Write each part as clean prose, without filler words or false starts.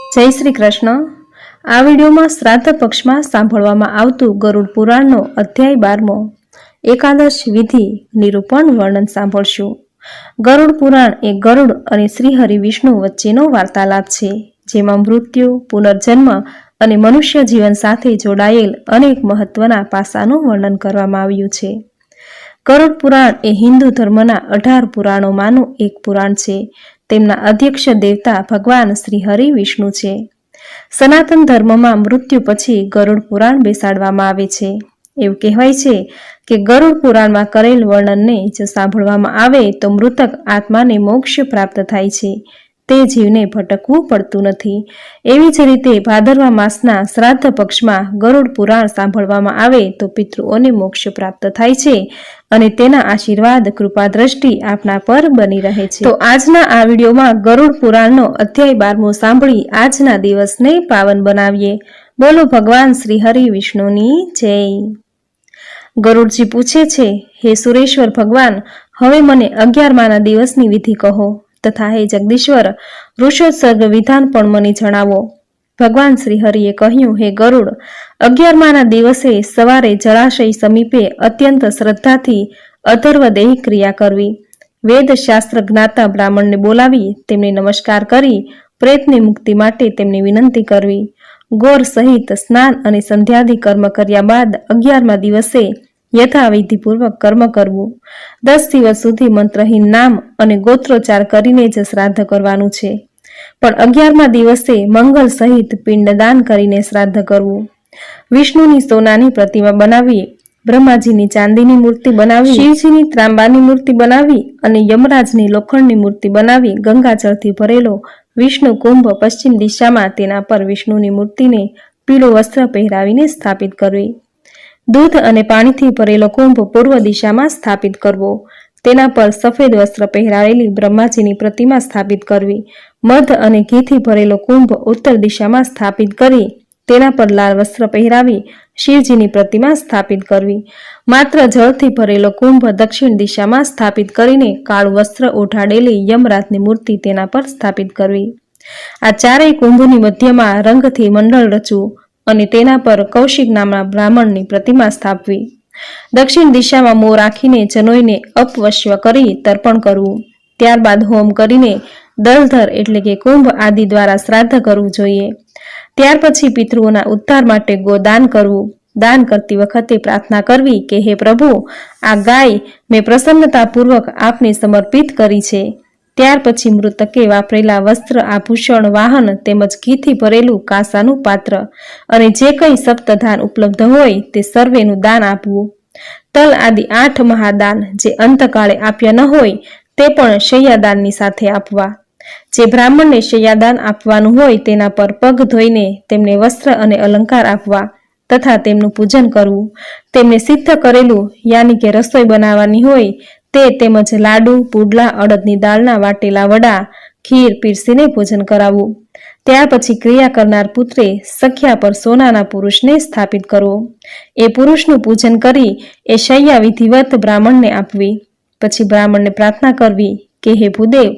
જય શ્રી કૃષ્ણ। આ વિડીયોમાં શ્રાદ્ધ પક્ષમાં સાંભળવામાં આવતું ગરુડ પુરાણનો અધ્યાય 12મો એકાદશ વિધિ નિરૂપણ વર્ણન સાંભળશું। ગરુડ પુરાણ એ ગરુડ અને શ્રીહરિ વિષ્ણુ વચ્ચેનો વાર્તાલાપ છે, જેમાં મૃત્યુ, પુનર્જન્મ અને મનુષ્ય જીવન સાથે જોડાયેલ અનેક મહત્વના પાસાનું વર્ણન કરવામાં આવ્યું છે। ગરુડ પુરાણ એ હિન્દુ ધર્મના 18 પુરાણોમાંનું એક પુરાણ છે। તેમના અધ્યક્ષ દેવતા ભગવાન શ્રી હરિ વિષ્ણુ છે। સનાતન ધર્મમાં મૃત્યુ પછી ગરુડ પુરાણ બેસાડવામાં આવે છે। એવું કહેવાય છે કે ગરુડ પુરાણમાં કરેલ વર્ણનને જો સાંભળવામાં આવે તો મૃતક આત્માને મોક્ષ પ્રાપ્ત થાય છે, તે જીવને ભટકવું પડતું નથી। એવી જ રીતે ભાદરવા માસના શ્રાદ્ધ પક્ષમાં ગરુડ પુરાણ સાંભળવામાં આવે તો પિતૃઓને મોક્ષ પ્રાપ્ત થાય છે અને તેના આશીર્વાદ કૃપા દ્રષ્ટિ આપના પર બની રહે છે। તો આજના આ વિડીયોમાં ગરુડ પુરાણનો અધ્યાય 12મો સાંભળી આજના દિવસને પાવન બનાવીએ। બોલો ભગવાન શ્રી હરિ વિષ્ણુની જય। ગરુડજી પૂછે છે, હે સુરેશ્વર ભગવાન, હવે મને 11માના દિવસની વિધિ કહો તથા હે જગદીશ્વર, વૃષોત્સર્ગ વિધાન પણ મને જણાવો। ભગવાન શ્રી હરિએ કહ્યું, હે ગરુડ, 11માના દિવસે સવારે જળાશય સમીપે અત્યંત શ્રદ્ધાથી અથર્વદેહી ક્રિયા કરવી। વેદ શાસ્ત્ર જ્ઞાતા બ્રાહ્મણને બોલાવી તેમને નમસ્કાર કરી પ્રેતની મુક્તિ માટે તેમને વિનંતી કરવી। ગોર સહિત સ્નાન અને સંધ્યાદિ કર્મ કર્યા બાદ 11મા દિવસે યથાવિધિપૂર્વક કર્મ કરવું। 10 દિવસ સુધી મંત્રહીન નામ અને ગોત્રોચ્ચાર કરીને જ શ્રાદ્ધ કરવાનું છે, પણ 11મા દિવસે મંગલ સહિત પિંડદાન કરીને શ્રાદ્ધ કરવું। વિષ્ણુની સોનાની પ્રતિમા બનાવી, બ્રહ્માજીની ચાંદીની મૂર્તિ બનાવી, શિવજીની ત્રાંબાની મૂર્તિ બનાવી અને યમરાજની લોખંડની મૂર્તિ બનાવી ગંગાજળથી ભરેલો વિષ્ણુ કુંભ પશ્ચિમ દિશામાં તેના પર વિષ્ણુની મૂર્તિને પીળું વસ્ત્ર પહેરાવીને સ્થાપિત કરવી। દૂધ અને પાણીથી ભરેલો કુંભ પૂર્વ દિશામાં સ્થાપિત કરવો, તેના પર સફેદ વસ્ત્ર પહેરાવેલી બ્રહ્માજીની પ્રતિમા સ્થાપિત કરવી। મધ અને ઘીથી ભરેલો કુંભ ઉત્તર દિશામાં સ્થાપિત કરી તેના પર લાલ વસ્ત્ર પહેરાવી શિવજીની પ્રતિમા સ્થાપિત કરવી। માત્ર જળથી ભરેલો કુંભ દક્ષિણ દિશામાં સ્થાપિત કરીને કાળું વસ્ત્ર ઓઢાડેલી યમરાજની મૂર્તિ તેના પર સ્થાપિત કરવી। આ ચારેય કુંભની મધ્યમાં રંગથી મંડળ રચવું અને તેના પર કૌશિક નામના બ્રાહ્મણની પ્રતિમા સ્થાપવી। દક્ષિણ દિશામાં મોં રાખીને જનોઈને અપવશ્ય કરી તર્પણ કરવું। ત્યારબાદ હોમ કરીને દલધર એટલે કે કુંભ આદિ દ્વારા શ્રાદ્ધ કરવું જોઈએ। ત્યાર પછી પિતૃઓના ઉદ્ધાર માટે ગોદાન કરવું। દાન કરતી વખતે પ્રાર્થના કરવી કે હે પ્રભુ, આ ગાય મેં પ્રસન્નતાપૂર્વક આપને સમર્પિત કરી છે। ત્યાર પછી મૃતકે વાપરેલા વસ્ત્ર, આભૂષણ, વાહન તેમજ ઘીથી ભરેલું કાંસાનું પાત્ર અને જે કંઈ સપ્તધાન ઉપલબ્ધ હોય તે સર્વેનું દાન આપવું। તલ આદિ 8 મહાદાન જે અંતકાળે આપ્યા ન હોય તે પણ શય્યાદાનની સાથે આપવા। જે બ્રાહ્મણને શય્યાદાન આપવાનું હોય તેના પર પગ ધોઈને તેમને વસ્ત્ર અને અલંકાર આપવા તથા તેમનું પૂજન કરવું। તેમને સિદ્ધ કરેલું યાની કે રસોઈ બનાવવાની હોય તે તેમજ લાડુ, પુડલા, અડદની દાળના વાટેલા વડા, ખીર પીરસીને ભોજન કરાવવું। ત્યાર પછી ક્રિયા કરનાર પુત્રે સખ્યા પર સોનાના પુરુષને સ્થાપિત કરવો। એ પુરુષનું પૂજન કરી એ શય્યા વિધિવત બ્રાહ્મણને આપવી। પછી બ્રાહ્મણને પ્રાર્થના કરવી કે હે ભૂદેવ,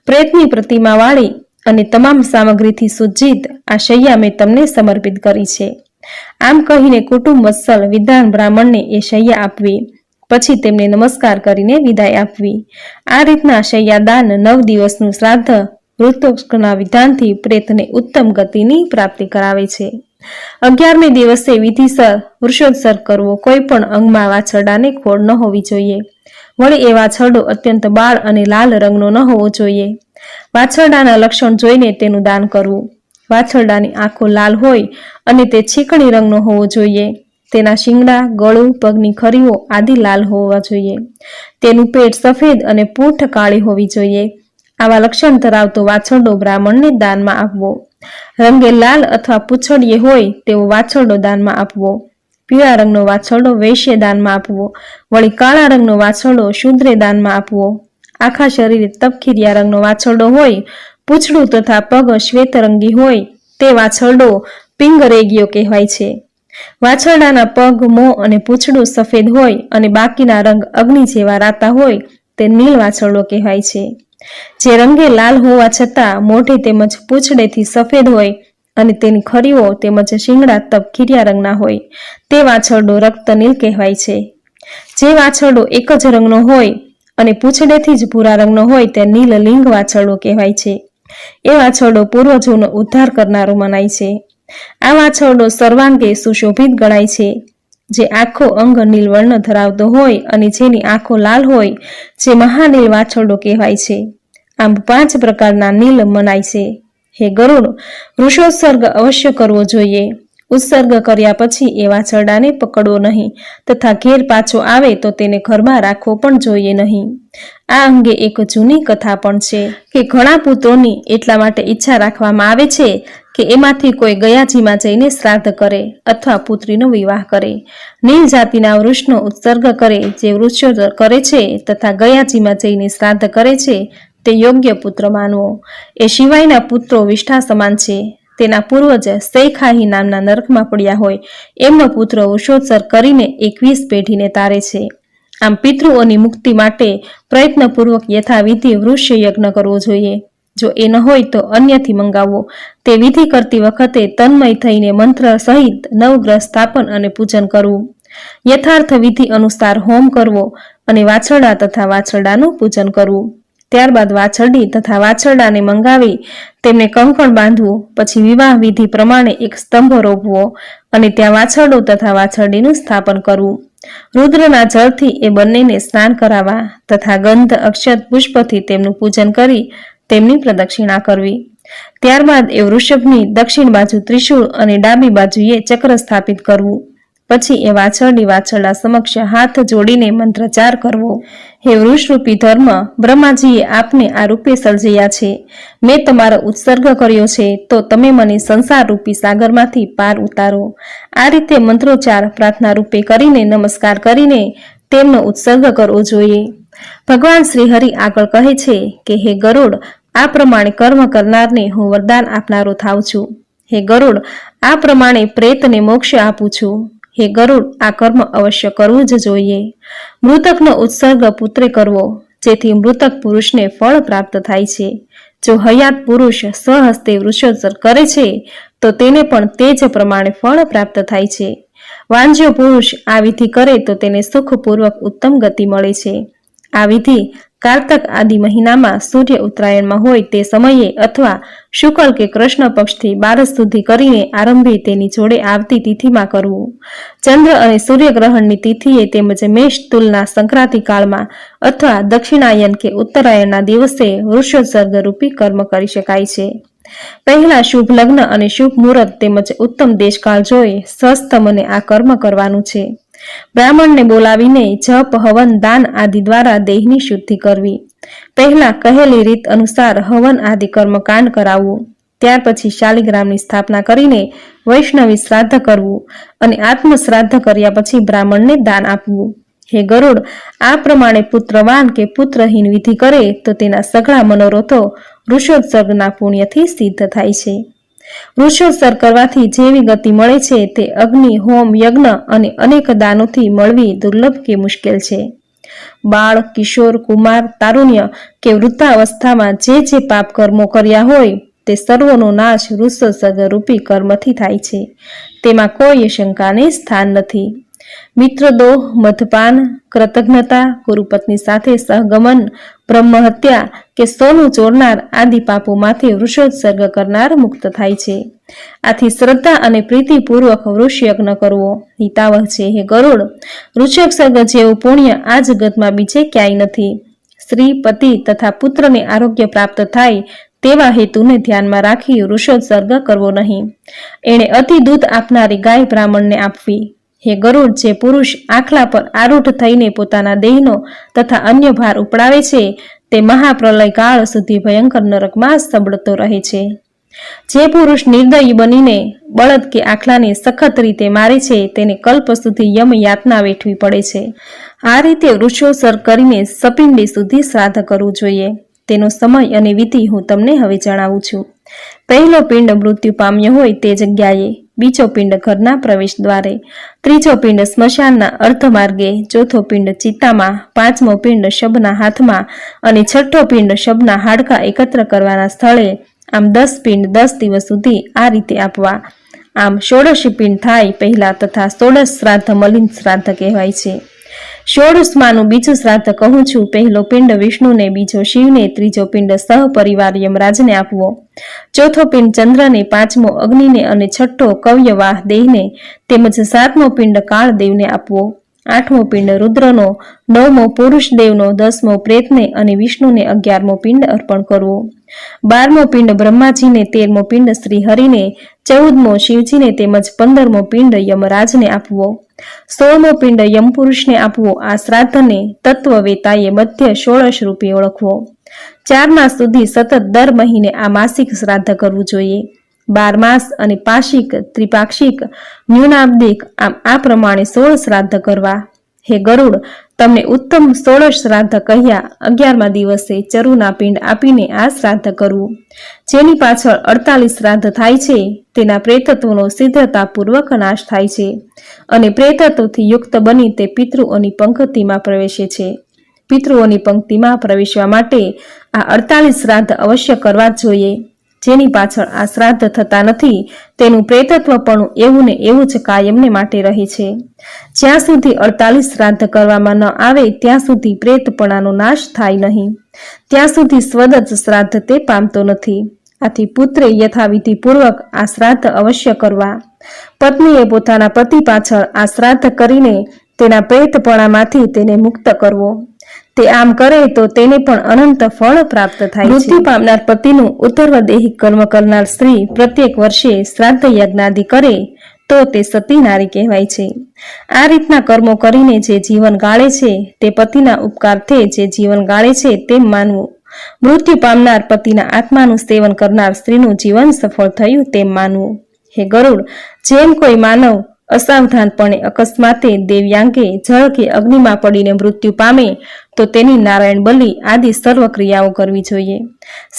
પ્રેતની પ્રતિમા વાળી અને તમામ સામગ્રીથી સુજ્જિત આ શય્યા મેં તમને સમર્પિત કરી છે। આમ કહીને કુટુંબ વત્સલ વિદ્વાન બ્રાહ્મણને એ શય્યા આપવી, પછી તેમને નમસ્કાર કરીને વિદાય આપવી। આ રીતના શય્યાદાન 9 દિવસનું શ્રાદ્ધ વૃત્તોક્તના વિધાનથી પ્રેતને ઉત્તમ ગતિની પ્રાપ્તિ કરાવે છે। 11મે દિવસે વિધિસર વૃષોત્સર્ગ કરવો। કોઈ પણ અંગમાં વાછરડાને ખોડ ન હોવી જોઈએ। વળી એ વાછરડો અત્યંત બાળ અને લાલ રંગનો ન હોવો જોઈએ। વાછરડાના લક્ષણ જોઈને તેનું દાન કરવું। વાછરડાની આંખો લાલ હોય અને તે છીકણી રંગનો હોવો જોઈએ। તેના શિંગડા, ગળું, પગની ખરીઓ આદિ લાલ હોવા જોઈએ। તેનું પેટ સફેદ અને પૂંછ કાળી હોવી જોઈએ। આવા લક્ષણ ધરાવતો વાછરડો બ્રાહ્મણને દાનમાં આપવો। રંગે લાલ અથવા પૂંછડીએ હોય તેવો વાછરડો દાનમાં આપવો। પીળા રંગનો વાછરડો વૈશ્ય દાનમાં આપવો। વળી કાળા રંગનો વાછરડો શૂદ્રે દાનમાં આપવો। આખા શરીરે તપખીરિયા રંગનો વાછરડો હોય, પૂંછડું તથા પગ શ્વેતરંગી હોય તે વાછરડો પિંગરેગીયો કહેવાય છે। વાછરડાના પગ, મોં અને પૂંછડું સફેદ હોય અને બાકીના રંગ અગ્નિ જેવા રાતા હોય તે નીલ વાછરડો કહેવાય છે। જે રંગે લાલ હોવા છતાં મોઢે તેમજ પૂંછડેથી સફેદ હોય અને તેની ખરીઓ તેમજ શિંગડા તપકીરિયા રંગના હોય તે વાછરડો રક્તનીલ કહેવાય છે. જે વાછરડો એક જ રંગનો હોય અને પૂંછડેથી જ ભૂરા રંગનો હોય તે નીલલિંગ વાછરડો કહેવાય છે. એ વાછરડો પૂર્વજોનો ઉદ્ધાર કરનારો મનાય છે. આ વાછરડો સર્વાંગે સુશોભિત ગણાય છે. જે આખો અંગ નીલવર્ણ ધરાવતો હોય અને જેની આંખો લાલ હોય જે મહાનીલ વાછરડો કહેવાય છે. આમ 5 પ્રકારના નીલ મનાય છે. હે ગરુડ, વૃષોત્સર્ગ અવશ્ય કરવો જોઈએ. ઉત્સર્ગ કર્યા પછી એ વાછરડાને પકડવો નહીં તથા ઘેર પાછો આવે તો તેને ઘરમાં રાખવો પણ જોઈએ નહીં. આ અંગે એક જૂની કથા પણ છે કે ઘણા પુત્રોની એટલા માટે ઈચ્છા રાખવામાં આવે છે કે એમાંથી કોઈ ગયાજીમાં જઈને શ્રાદ્ધ કરે અથવા પુત્રીનો વિવાહ કરે. નીલ જાતિના વૃક્ષનો ઉત્સર્ગ કરે જે વૃક્ષો કરે છે તથા ગયાજીમાં જઈને શ્રાદ્ધ કરે છે તે યોગ્ય પુત્ર માનવો. એ સિવાયના પુત્રો વિષ્ઠા સમાન છે. તેના પૂર્વજ સૈખાહી નામના નરકમાં પડ્યા હોય એમનો પુત્ર વૃષોત્સર્ગ કરીને 21 પેઢીને તારે છે. આમ પિતૃઓની મુક્તિ માટે પ્રયત્નપૂર્વક યથાવિધિ વૃક્ષ યજ્ઞ કરવો જોઈએ. જો એ ન હોય તો અન્યથી મંગાવવો. તે વિધિ કરતી વખતે તન્મય થઈને મંત્ર સહિત નવગ્રહ સ્થાપન અને પૂજન કરવું. યથાર્થ વિધિ અનુસાર હોમ કરવો અને વાછરડા તથા વાછરડાનું પૂજન કરવું. ત્યારબાદ વાછરડી તથા વાછરડાને મંગાવી તેમને કંકણ બાંધવું. પછી વિવાહ વિધિ પ્રમાણે એક સ્તંભ રોપવો અને ત્યાં વાછરડો તથા વાછરડીનું સ્થાપન કરવું. રુદ્રના જળથી એ બંનેને સ્નાન કરાવવા તથા ગંધ અક્ષત પુષ્પથી તેમનું પૂજન કરી તેમની પ્રદક્ષિણા કરવી. ત્યારબાદ એ વૃષભની દક્ષિણ બાજુ ત્રિશૂળ અને ડાબી બાજુએ ચક્ર સ્થાપિત કરવું. પછી એ વાછરડી વાછરડા સમક્ષ હાથ જોડીને મંત્રચાર કરવો. હે વૃષરૂપી ધર્મ, બ્રહ્માજીએ આપને આ રૂપે સર્જ્યા છે. મેં તમારો ઉત્સર્ગ કર્યો છે તો તમે મને સંસાર રૂપી સાગરમાંથી પાર ઉતારો. આ રીતે મંત્રોચ્ચાર પ્રાર્થના રૂપે કરીને નમસ્કાર કરીને તેમનો ઉત્સર્ગ કરવો જોઈએ. ભગવાન શ્રી હરિ આગળ કહે છે કે હે ગરુડ, આ પ્રમાણે કર્મ કરનારને હું વરદાન આપનારો થાવ છું. હે ગરુડ, આ પ્રમાણે પ્રેતને મોક્ષ આપું છું. હે ગરુડ, આ કર્મ અવશ્ય કરવું જ જોઈએ. મૃતકનો ઉત્સર્ગ પુત્રે કરવો જેથી મૃતક પુરુષને ફળ પ્રાપ્ત થાય છે. જો હયાત પુરુષ સ્વહસ્તે વૃષોત્સર્ગ કરે છે તો તેને પણ તે જ પ્રમાણે ફળ પ્રાપ્ત થાય છે. વાંજ્યો પુરુષ આ વિધિ કરે તો તેને સુખપૂર્વક ઉત્તમ ગતિ મળે છે. આ વિધિ કારતક આદિ મહિનામાં સૂર્ય ઉત્તરાયણમાં હોય તે સમયે અથવા શુક્લ કે કૃષ્ણ પક્ષથી 12 સુધી કરીને આરંભે તેની જોડે આવતી તિથિમાં કરવું. ચંદ્ર અને સૂર્યગ્રહણની તિથિએ તેમજ મેષ તુલના સંક્રાંતિ કાળમાં અથવા દક્ષિણાયન કે ઉત્તરાયણના દિવસે વૃષોત્સર્ગ રૂપી કર્મ કરી શકાય છે. પહેલા શુભ લગ્ન અને શુભ મુહૂર્ત તેમજ ઉત્તમ દેશકાળ જોઈ સ્વસ્થ મને આ કર્મ કરવાનું છે. બ્રાહ્મણને બોલાવીને જપ હવન દાન આદિ દ્વારા દેહની શુદ્ધિ કરવી. પહેલા કહેલી રીત અનુસાર હવન આદિ કર્મકાંડ કરાવવું. ત્યાર પછી શાલિગ્રામની સ્થાપના કરીને વૈષ્ણવી શ્રાદ્ધ કરવું અને આત્મ શ્રાદ્ધ કર્યા પછી બ્રાહ્મણને દાન આપવું. હે ગરુડ, આ પ્રમાણે પુત્રવાન કે પુત્રહીન વિધિ કરે તો તેના સઘળા મનોરથો વૃષોત્સર્ગના પુણ્યથી સિદ્ધ થાય છે. વૃષોત્સર્ગ કરવાથી જેવી ગતિ મળે છે તે અગ્નિ, હોમ, યજ્ઞ અને અનેક દાનોથી મળવી દુર્લભ કે મુશ્કેલ છે. બાળ, કિશોર, કુમાર, તારુણ્ય કે વૃદ્ધાવસ્થામાં જે પાપ કર્મો કર્યા હોય તે સર્વનો નાશ વૃષોત્સર્ગ રૂપી કર્મથી થાય છે. તેમાં કોઈ શંકાને સ્થાન નથી. મિત્રદોહ, મધપાન, કૃતજ્ઞતા, ગુરુપત્ની સાથે સહગમન, બ્રહ્મહત્યા કે સોનું ચોરનાર આદિ પાપોમાંથી વૃષોત્સર્ગ કરનાર મુક્ત થાય છે. આથી શ્રદ્ધા અને પ્રીતિપૂર્વક વૃષ યજ્ઞ કરવો હિતાવહ છે. હે ગરુડ, વૃષોત્સર્ગ જેવું પુણ્ય આ જગતમાં બીજે ક્યાંય નથી. સ્ત્રી, પતિ તથા પુત્રને આરોગ્ય પ્રાપ્ત થાય તેવા હેતુને ધ્યાનમાં રાખી વૃષોત્સર્ગ કરવો નહીં. એણે અતિ દૂધ આપનારી ગાય બ્રાહ્મણને આપવી. હે ગરુડ, જે પુરુષ આખલા પર આરૂઢ થઈને પોતાના દેહનો તથા અન્ય ભાર ઉપડાવે છે તે મહાપ્રલય કાળ સુધી ભયંકર નરકમાં સબળતો રહે છે. જે પુરુષ નિર્દયી બનીને બળદ કે આખલાને સખત રીતે મારે છે તેને કલ્પ સુધી યમ યાતના વેઠવી પડે છે. આ રીતે વૃષોત્સર્ગ કરીને સપિંડી સુધી શ્રાદ્ધ કરવું જોઈએ. તેનો સમય અને વિધિ હું તમને હવે જણાવું છું. પહેલો પિંડ મૃત્યુ પામ્યો હોય તે જગ્યાએ બીજો પિંડ ઘરના પ્રવેશ દ્વારે, ત્રીજો પિંડ સ્મશાનના અર્ધમાર્ગે, ચોથો પિંડ ચિત્તામાં, પાંચમો પિંડ શબના હાથમાં અને છઠ્ઠો પિંડ શબના હાડકાં એકત્ર કરવાના સ્થળે. આમ 10 પિંડ 10 દિવસ સુધી આ રીતે આપવા. આમ 16 પિંડ થાય પહેલા તથા 16 શ્રાદ્ધ મલિન શ્રાદ્ધ કહેવાય છે. 16માનું બીજું શ્રાદ્ધ કહું છું. પહેલો પિંડ વિષ્ણુને, બીજો શિવને, ત્રીજો પિંડ સહપરિવાર યમરાજને આપવો, ચોથો પિંડ ચંદ્રને, પાંચમો અગ્નિને અને છઠ્ઠો કવ્યવાહ દેહને, તેમજ 7મો પિંડ કાળદેવને આપવો, 8મો પિંડ રુદ્રનો, 9મો પુરુષ દેવનો, 10મો પ્રેતને અને વિષ્ણુને 11મો પિંડ અર્પણ કરવો, 12મો પિંડ બ્રહ્માજીને, 13મો પિંડ શ્રી હરિને, 14મો શિવજીને તેમજ 15મો પિંડ યમરાજને આપવો, 16મો પિંડ યમપુરુષને આપવો. આ શ્રાદ્ધને તત્વવેતાએ મધ્ય 16 રૂપે ઓળખવો. 4 માસ સુધી સતત દર મહિને આ માસિક શ્રાદ્ધ કરવું જોઈએ. 12 માસ અને પાશિક, ત્રિપાક્ષિક, ન્યૂનાબ્દિક, આમ આ પ્રમાણે 16 શ્રાદ્ધ કરવા. હે ગરુડ, તમને ઉત્તમ 16 શ્રાદ્ધ કહ્યા. 11મા દિવસે ચરુના પિંડ આપીને આ શ્રાદ્ધ કરવું. જેની પાછળ 48 શ્રાદ્ધ થાય છે તેના પ્રેતત્વનો સિદ્ધતાપૂર્વક નાશ થાય છે અને પ્રેતત્વથી યુક્ત બની તે પિતૃઓની પંક્તિમાં પ્રવેશે છે. પિતૃઓની પંક્તિમાં પ્રવેશવા માટે આ 48 શ્રાદ્ધ અવશ્ય કરવા જ જોઈએ. જેની પાછળ આ શ્રાદ્ધ થતા નથી તેનું પ્રેતત્વપણું એવું ને એવું જ કાયમને માટે રહે છે. જ્યાં સુધી 48 શ્રાદ્ધ કરવામાં ન આવે ત્યાં સુધી પ્રેતપણાનો નાશ થાય નહીં. ત્યાં સુધી સ્વદત શ્રાદ્ધ તે પામતો નથી. આથી પુત્રે યથાવિધિ પૂર્વક આ શ્રાદ્ધ અવશ્ય કરવા. પત્નીએ પોતાના પતિ પાછળ આ શ્રાદ્ધ કરીને તેના પ્રેતપણામાંથી તેને મુક્ત કરવો. તે આમ કરે તો તેને પણ અનંત ફળ પ્રાપ્ત થાય છે. મૃત્યુ પામનાર પતિનું ઉત્તરવદેહિક કર્મ કરનાર સ્ત્રી પ્રત્યેક વર્ષે શ્રાદ્ધ યજ્ઞાદિ કરે તો તે સતી નારી કહેવાય છે. આ રીતના કર્મો કરીને જે જીવન ગાળે છે તે પતિના ઉપકારથી જે જીવન ગાળે છે તેમ માનવું. મૃત્યુ પામનાર પતિના આત્માનું સેવન કરનાર સ્ત્રીનું જીવન સફળ થયું તેમ માનવું. હે ગરુડ, જેમ કોઈ માનવ અસાવધાનપણે અકસ્માતે દેવ્યાંગે જળ કે અગ્નિમાં પડીને મૃત્યુ પામે તો તેની નારાયણ બલિ આદિ સર્વ ક્રિયાઓ કરવી જોઈએ.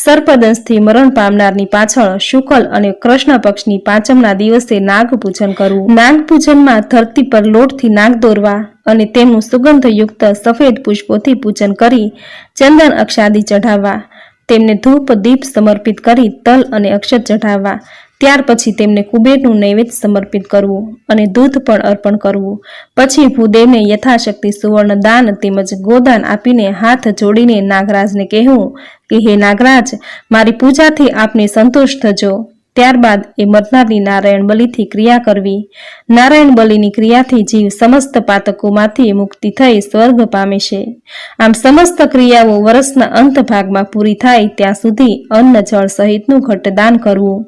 સર્પદંશથી મરણ પામનારની પાછળ શુક્લ અને કૃષ્ણ પક્ષની 5મના દિવસે નાગ પૂજન કરવું. નાગ પૂજનમાં ધરતી પર લોટથી નાગ દોરવા અને તેમનું સુગંધયુક્ત સફેદ પુષ્પોથી પૂજન કરી ચંદન અક્ષાદિ ચઢાવવા. તેમને ધૂપ દીપ સમર્પિત કરી તલ અને અક્ષત ચઢાવવા. ત્યાર પછી તેમને કુબેરનું નૈવેદ્ય સમર્પિત કરવું અને દૂધ પણ અર્પણ કરવું. પછી ભૂદેવને યથાશક્તિ સુવર્ણ દાન તેમજ ગોદાન આપીને હાથ જોડીને નાગરાજને કહેવું કે હે નાગરાજ, મારી પૂજાથી આપને સંતુષ્ટ થજો. ત્યારબાદ એ મરનારની નારાયણ બલિથી ક્રિયા કરવી. નારાયણ બલિની ક્રિયાથી જીવ સમસ્ત પાતકોમાંથી મુક્તિ થઈ સ્વર્ગ પામે છે. આમ સમસ્ત ક્રિયાઓ વર્ષના અંત ભાગમાં પૂરી થાય ત્યાં સુધી અન્ન જળ સહિતનું ઘટદાન કરવું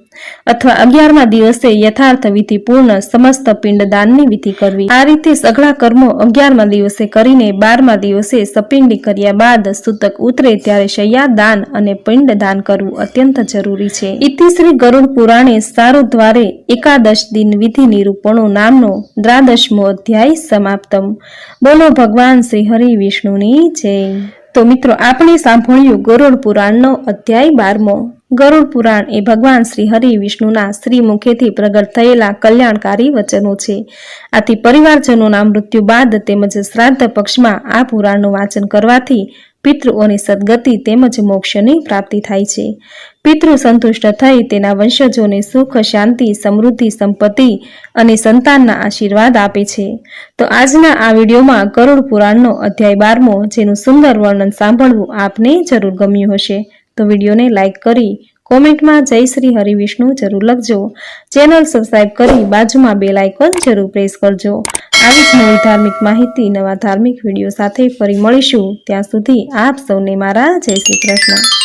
અથવા 11મા દિવસે યથાર્થ વિધિ પૂર્ણ સમસ્ત પિંડદાનની વિધિ કરવી. આ રીતે સઘળા કર્મો 11મા દિવસે કરીને 12મા દિવસે સપિંડી કર્યા બાદ સૂતક ઉતરે ત્યારે શય્યાદાન અને પિંડદાન કરવું અત્યંત જરૂરી છે. ઇતિ શ્રી ગરુડ પુરાણે સારોદ્વારે એકાદશ દિન વિધિ નિરૂપણો નામનો દ્વાદશમો અધ્યાય સમાપ્તમ. બોલો ભગવાન શ્રી હરિ વિષ્ણુની જય. તો મિત્રો, આપણે સાંભળ્યું ગરુડ પુરાણનો અધ્યાય 12મો. ગરુડ પુરાણ એ ભગવાન શ્રી હરિ વિષ્ણુના શ્રી મુખેથી પ્રગટ થયેલા કલ્યાણકારી વચનો છે. આથી પરિવારજનોના મૃત્યુ બાદ તેમજ શ્રાદ્ધ પક્ષમાં આ પુરાણનું વાંચન કરવાથી પિતૃઓની સદગતિ તેમજ મોક્ષની પ્રાપ્તિ થાય છે. પિતૃ સંતુષ્ટ થઈ તેના વંશજોને સુખ, શાંતિ, સમૃદ્ધિ, સંપત્તિ અને સંતાનના આશીર્વાદ આપે છે. તો આજના આ વિડીયોમાં ગરુડ પુરાણનો અધ્યાય 12મો જેનું સુંદર વર્ણન સાંભળવું આપને જરૂર ગમ્યું હશે. તો વિડીયોને લાઈક કરી કોમેન્ટમાં જય શ્રી હરિ વિષ્ણુ જરૂર લખજો. ચેનલ સબસ્ક્રાઇબ કરી બાજુમાં બેલ આઇકોન જરૂર પ્રેસ કરજો. આવી જ નવી ધાર્મિક માહિતી નવા ધાર્મિક વિડીયો સાથે ફરી મળીશું. ત્યાં સુધી આપ સૌને મારા જય શ્રી કૃષ્ણ.